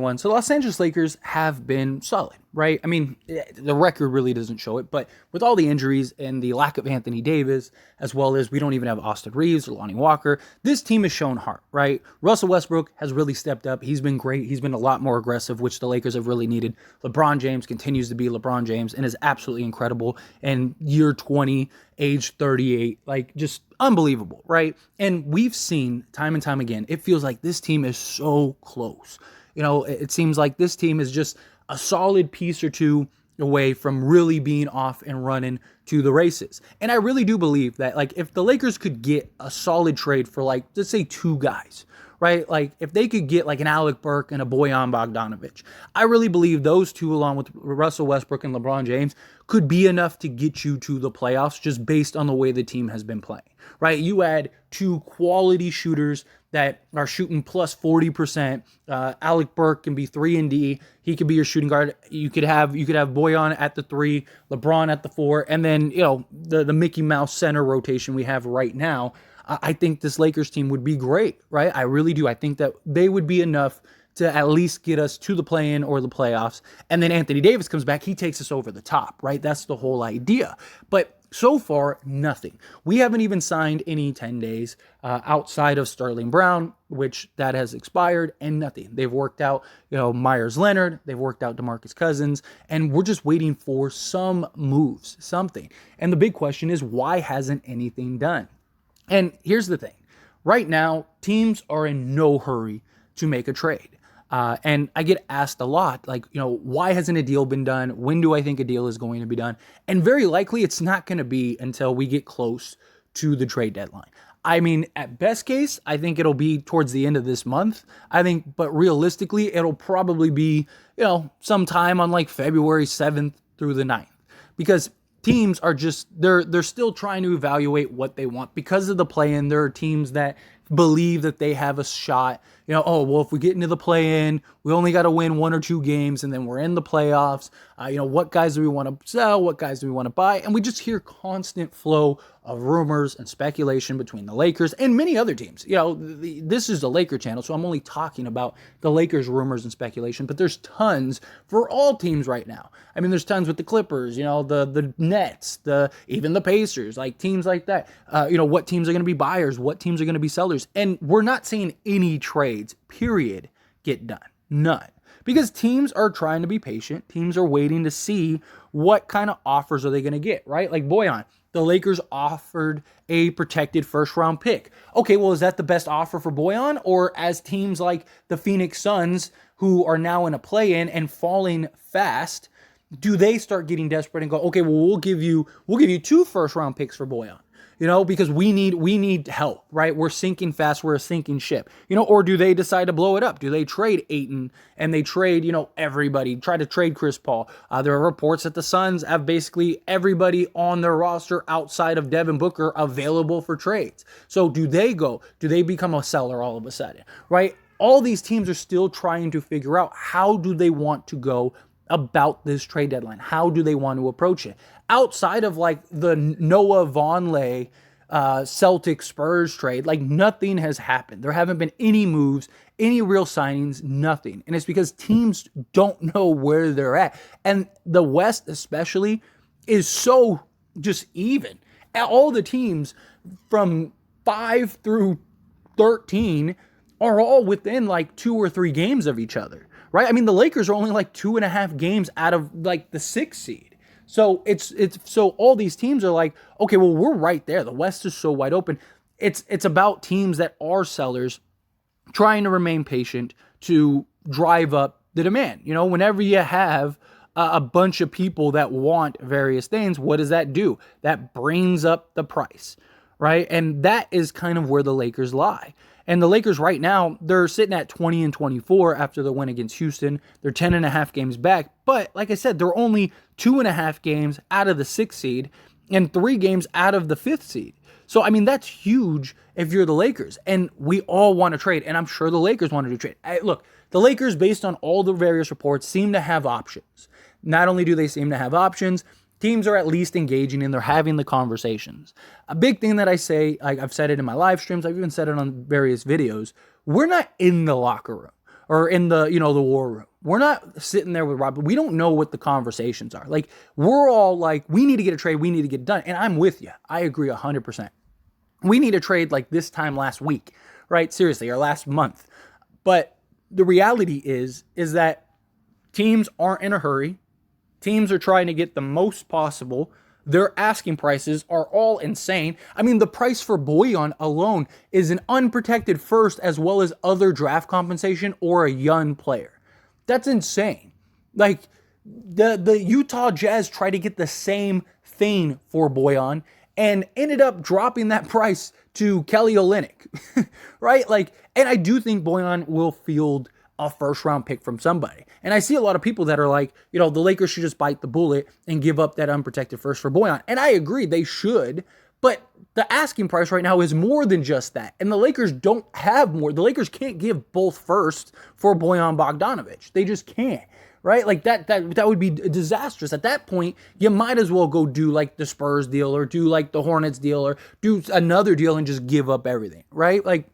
one. So the Los Angeles Lakers have been solid, right? I mean, the record really doesn't show it, but with all the injuries and the lack of Anthony Davis, as well as we don't even have Austin Reeves or Lonnie Walker, this team has shown heart, right? Russell Westbrook has really stepped up. He's been great. He's been a lot more aggressive, which the Lakers have really needed. LeBron James continues to be LeBron James and is absolutely incredible. And year 20, age 38, like just unbelievable, right? And we've seen time and time again, it feels like this team is so close. You know, it seems like this team is just a solid piece or two away from really being off and running to the races. And I really do believe that, like, if the Lakers could get a solid trade for, like, let's say 2 guys, right? Like, if they could get, like, an Alec Burke and a Bojan Bogdanovic, I really believe those two, along with Russell Westbrook and LeBron James, could be enough to get you to the playoffs just based on the way the team has been playing, right? You add 2 quality shooters that are shooting plus 40%. Alec Burke can be 3-and-D. He could be your shooting guard. You could have Bojan at the 3, LeBron at the 4, and then, you know, the Mickey Mouse center rotation we have right now. I think this Lakers team would be great, right? I really do. I think that they would be enough to at least get us to the play-in or the playoffs. And then Anthony Davis comes back. He takes us over the top, right? That's the whole idea. But so far, nothing. We haven't even signed any 10 days outside of Sterling Brown, which that has expired, and nothing. They've worked out, you know, Myers Leonard. They've worked out DeMarcus Cousins, and we're just waiting for some moves, something. And the big question is, why hasn't anything done? And here's the thing. Right now, teams are in no hurry to make a trade. And I get asked a lot, like, you know, why hasn't a deal been done? When do I think a deal is going to be done? And very likely it's not going to be until we get close to the trade deadline. I mean, at best case, I think it'll be towards the end of this month. But realistically, it'll probably be, you know, sometime on like February 7th through the 9th. Because teams are just, they're still trying to evaluate what they want. Because of the play-in, there are teams that believe that they have a shot. You know, oh, well, if we get into the play-in, we only got to win 1 or 2 games, and then we're in the playoffs. You know, what guys do we want to sell? What guys do we want to buy? And we just hear constant flow of rumors and speculation between the Lakers and many other teams. You know, this is the Laker channel, so I'm only talking about the Lakers rumors and speculation, but there's tons for all teams right now. I mean, there's tons with the Clippers, you know, the Nets, even the Pacers, like teams like that. You know, what teams are going to be buyers, what teams are going to be sellers. And we're not seeing any trades, period, get done. None. Because teams are trying to be patient. Teams are waiting to see what kind of offers are they going to get, right? Like Bojan, the Lakers offered a protected first-round pick. Okay, well, is that the best offer for Bojan? Or as teams like the Phoenix Suns, who are now in a play-in and falling fast, do they start getting desperate and go, okay, well, we'll give you 2 first-round picks for Bojan? You know, because we need help, right? We're sinking fast. We're a sinking ship, you know, or do they decide to blow it up? Do they trade Ayton and they trade, you know, everybody, try to trade Chris Paul? There are reports that the Suns have basically everybody on their roster outside of Devin Booker available for trades. So do they become a seller all of a sudden, right? All these teams are still trying to figure out how do they want to go about this trade deadline. How do they want to approach it? Outside of like the Noah Vonleh Celtic Spurs trade, like nothing has happened. There haven't been any moves, any real signings, nothing. And it's because teams don't know where they're at. And the West especially is so just even. All the teams from 5 through 13 are all within like 2 or 3 games of each other, right? I mean, the Lakers are only like 2.5 games out of like the 6th seed. So so all these teams are like, okay, well, we're right there. The West is so wide open. It's about teams that are sellers trying to remain patient to drive up the demand. You know, whenever you have a bunch of people that want various things, what does that do? That brings up the price, right? And that is kind of where the Lakers lie. And the Lakers right now, they're sitting at 20-24 after the win against Houston. They're 10.5 games back. But like I said, they're only 2.5 games out of the 6th seed and 3 games out of the 5th seed. So, I mean, that's huge if you're the Lakers. And we all want to trade. And I'm sure the Lakers wanted to trade. Look, the Lakers, based on all the various reports, seem to have options. Not only do they seem to have options, teams are at least engaging and they're having the conversations. A big thing that I say, I've said it in my live streams, I've even said it on various videos, we're not in the locker room, or in the, the war room. We're not sitting there with Rob. We don't know what the conversations are. Like, we're all like, we need to get a trade. We need to get it done. And I'm with you. I agree 100%. We need a trade like this time last week, right? Seriously, or last month. But the reality is that teams aren't in a hurry. Teams are trying to get the most possible. Their asking prices are all insane. I mean, the price for Boyan alone is an unprotected first as well as other draft compensation or a young player. That's insane. Like, the Utah Jazz tried to get the same thing for Boyan and ended up dropping that price to Kelly Olynyk, right? Like, and I do think Boyan will field a first round pick from somebody. And I see a lot of people that are like, the Lakers should just bite the bullet and give up that unprotected first for Boyan. And I agree, they should, but the asking price right now is more than just that. And the Lakers don't have more. The Lakers can't give both first for Boyan Bogdanovic. They just can't. Right? Like that would be disastrous. At that point, you might as well go do like the Spurs deal or do like the Hornets deal or do another deal and just give up everything. Right? Like,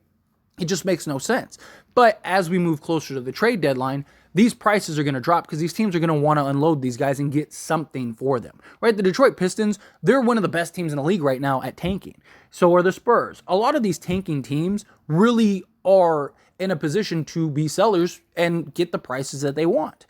it just makes no sense. But as we move closer to the trade deadline, these prices are going to drop because these teams are going to want to unload these guys and get something for them, right? The Detroit Pistons, they're one of the best teams in the league right now at tanking. So are the Spurs. A lot of these tanking teams really are in a position to be sellers and get the prices that they want.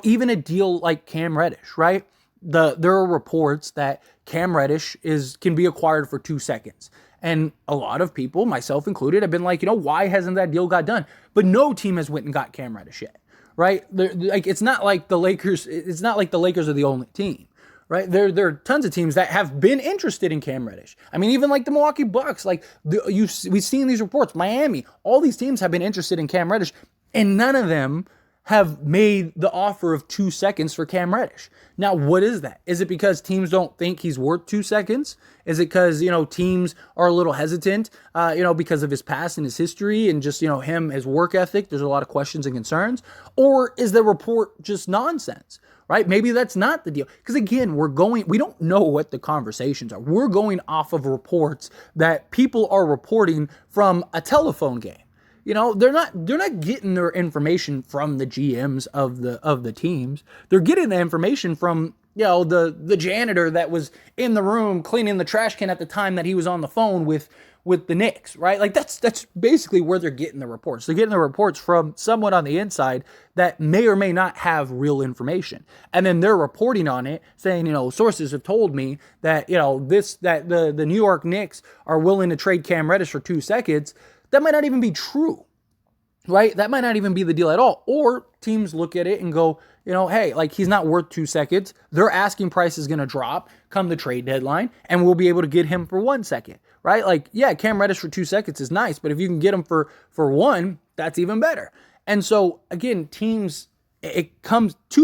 Even a deal like Cam Reddish, right? There are reports that Cam Reddish can be acquired for 2 seconds. And a lot of people, myself included, have been like, why hasn't that deal got done? But no team has went and got Cam Reddish yet, right? It's not like the Lakers. It's not like the Lakers are the only team, right? There are tons of teams that have been interested in Cam Reddish. I mean, even like the Milwaukee Bucks, we've seen these reports. Miami, all these teams have been interested in Cam Reddish, and none of them have made the offer of 2 seconds for Cam Reddish. Now, what is that? Is it because teams don't think he's worth 2 seconds? Is it because, teams are a little hesitant, because of his past and his history and just, his work ethic? There's a lot of questions and concerns. Or is the report just nonsense, right? Maybe that's not the deal. Because again, we don't know what the conversations are. We're going off of reports that people are reporting from a telephone game. They're not getting their information from the GMs of the teams. They're getting the information from, the janitor that was in the room cleaning the trash can at the time that he was on the phone with the Knicks, right? Like that's basically where they're getting the reports. They're getting the reports from someone on the inside that may or may not have real information. And then they're reporting on it saying, sources have told me that, the New York Knicks are willing to trade Cam Reddish for 2 seconds. That might not even be true, right? That might not even be the deal at all. Or teams look at it and go, hey, like he's not worth 2 seconds. Their asking price is going to drop come the trade deadline, and we'll be able to get him for 1 second, right? Like, yeah, Cam Reddish for 2 seconds is nice, but if you can get him for one, that's even better. And so, again, two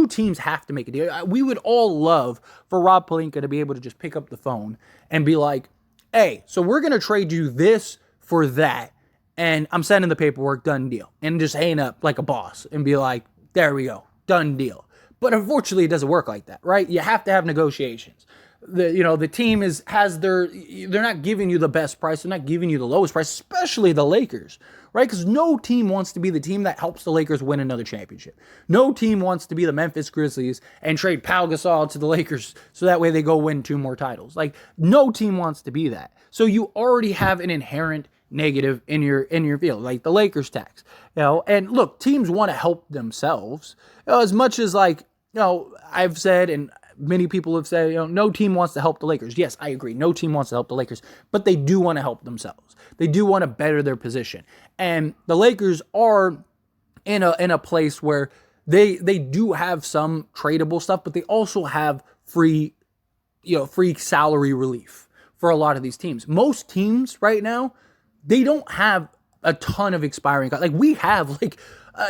teams have to make a deal. We would all love for Rob Pelinka to be able to just pick up the phone and be like, hey, so we're going to trade you this for that. And I'm sending the paperwork, done deal. And just hang up like a boss and be like, there we go, done deal. But unfortunately, it doesn't work like that, right? You have to have negotiations. The team they're not giving you the best price. They're not giving you the lowest price, especially the Lakers, right? Because no team wants to be the team that helps the Lakers win another championship. No team wants to be the Memphis Grizzlies and trade Pau Gasol to the Lakers so that way they go win 2 more titles. Like, no team wants to be that. So you already have an inherent negative in your field, like the Lakers tax, and look, teams want to help themselves, as much as I've said, and many people have said, no team wants to help the Lakers. Yes, I agree. No team wants to help the Lakers, but they do want to help themselves. They do want to better their position. And the Lakers are in a place where they do have some tradable stuff, but they also have free salary relief for a lot of these teams. Most teams right now, they don't have a ton of expiring. Like we have,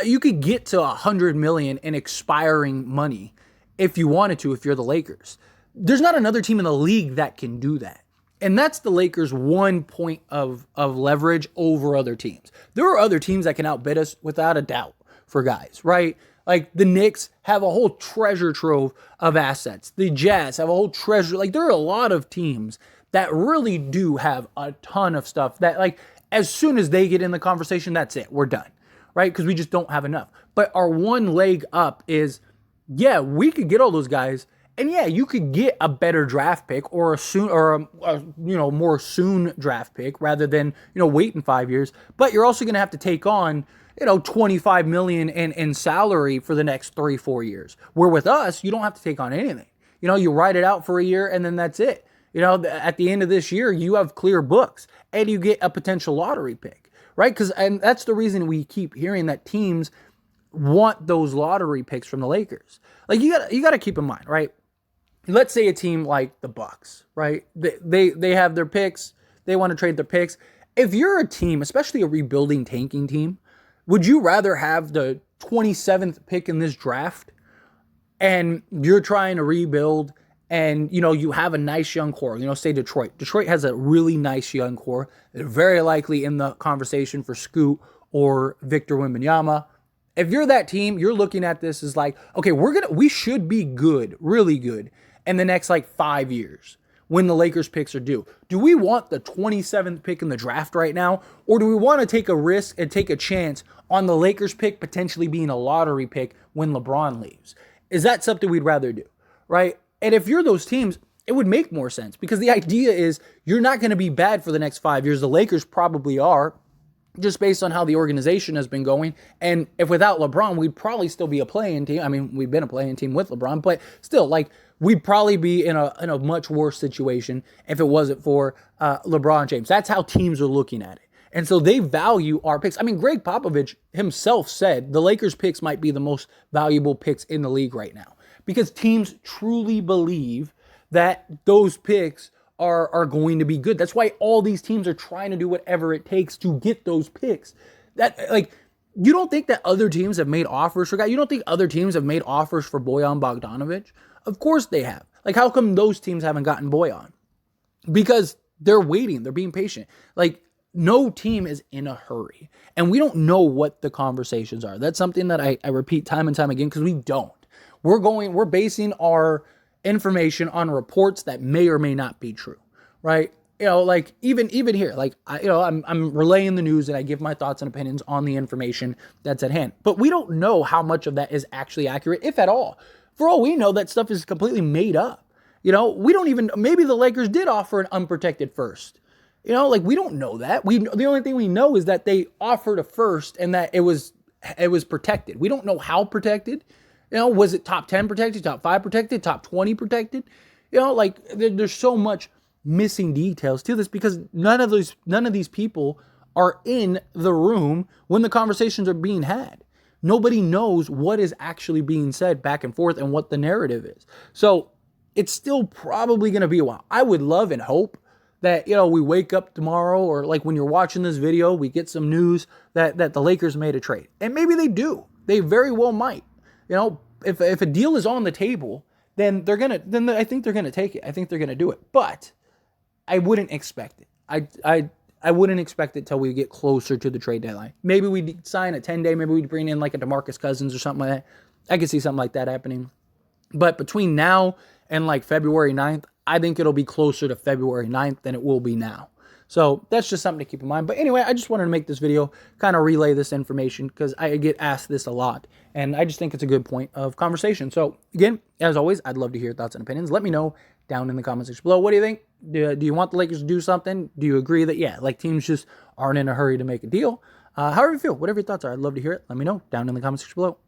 you could get to $100 million in expiring money if you wanted to, if you're the Lakers. There's not another team in the league that can do that. And that's the Lakers' one point of leverage over other teams. There are other teams that can outbid us without a doubt for guys, right? Like the Knicks have a whole treasure trove of assets. The Jazz have a whole treasure. Like there are a lot of teams that really do have a ton of stuff that, as soon as they get in the conversation, that's it. We're done, right? Because we just don't have enough. But our one leg up is, yeah, we could get all those guys, and yeah, you could get a better draft pick or a more soon draft pick rather than waiting 5 years. But you're also going to have to take on 25 million in salary for the next 3-4 years. Where with us, you don't have to take on anything. You ride it out for a year and then that's it. At the end of this year, you have clear books and you get a potential lottery pick, right? And that's the reason we keep hearing that teams want those lottery picks from the Lakers. Like you got to keep in mind, right? Let's say a team like the Bucks, right? They have their picks. They want to trade their picks. If you're a team, especially a rebuilding tanking team, would you rather have the 27th pick in this draft and you're trying to rebuild and, you have a nice young core, say Detroit. Detroit has a really nice young core. They're very likely in the conversation for Scoot or Victor Wembanyama. If you're that team, you're looking at this as like, okay, we should be good, really good in the next 5 years when the Lakers picks are due. Do we want the 27th pick in the draft right now? Or do we want to take a risk and take a chance on the Lakers pick potentially being a lottery pick when LeBron leaves? Is that something we'd rather do, right? And if you're those teams, it would make more sense because the idea is you're not going to be bad for the next 5 years. The Lakers probably are, just based on how the organization has been going. And if without LeBron, we'd probably still be a play-in team. I mean, we've been a play-in team with LeBron, but still, we'd probably be in a much worse situation if it wasn't for LeBron James. That's how teams are looking at it. And so they value our picks. I mean, Greg Popovich himself said the Lakers picks might be the most valuable picks in the league right now because teams truly believe that those picks are going to be good. That's why all these teams are trying to do whatever it takes to get those picks. You don't think that other teams have made offers for guys? You don't think other teams have made offers for Bojan Bogdanovic? Of course they have. How come those teams haven't gotten Bojan? Because they're waiting. They're being patient. No team is in a hurry. And we don't know what the conversations are. That's something that I repeat time and time again because we don't. We're basing our information on reports that may or may not be true, right? Even here, I'm relaying the news and I give my thoughts and opinions on the information that's at hand. But we don't know how much of that is actually accurate, if at all. For all we know, that stuff is completely made up. We don't even, maybe the Lakers did offer an unprotected first. We don't know that. The only thing we know is that they offered a first and that it was protected. We don't know how protected. Was it top 10 protected, top 5 protected, top 20 protected? There's so much missing details to this because none of these people are in the room when the conversations are being had. Nobody knows what is actually being said back and forth and what the narrative is. So it's still probably going to be a while. I would love and hope that, we wake up tomorrow or when you're watching this video, we get some news that the Lakers made a trade. And maybe they do. They very well might. If a deal is on the table, then I think they're gonna take it. I think they're gonna do it. But I wouldn't expect it. I wouldn't expect it till we get closer to the trade deadline. Maybe we sign a 10-day. Maybe we bring in a DeMarcus Cousins or something like that. I could see something like that happening. But between now and February 9th, I think it'll be closer to February 9th than it will be now. So that's just something to keep in mind. But anyway, I just wanted to make this video, kind of relay this information because I get asked this a lot. And I just think it's a good point of conversation. So again, as always, I'd love to hear your thoughts and opinions. Let me know down in the comments section below. What do you think? Do you want the Lakers to do something? Do you agree that, teams just aren't in a hurry to make a deal? However you feel, whatever your thoughts are, I'd love to hear it. Let me know down in the comments section below.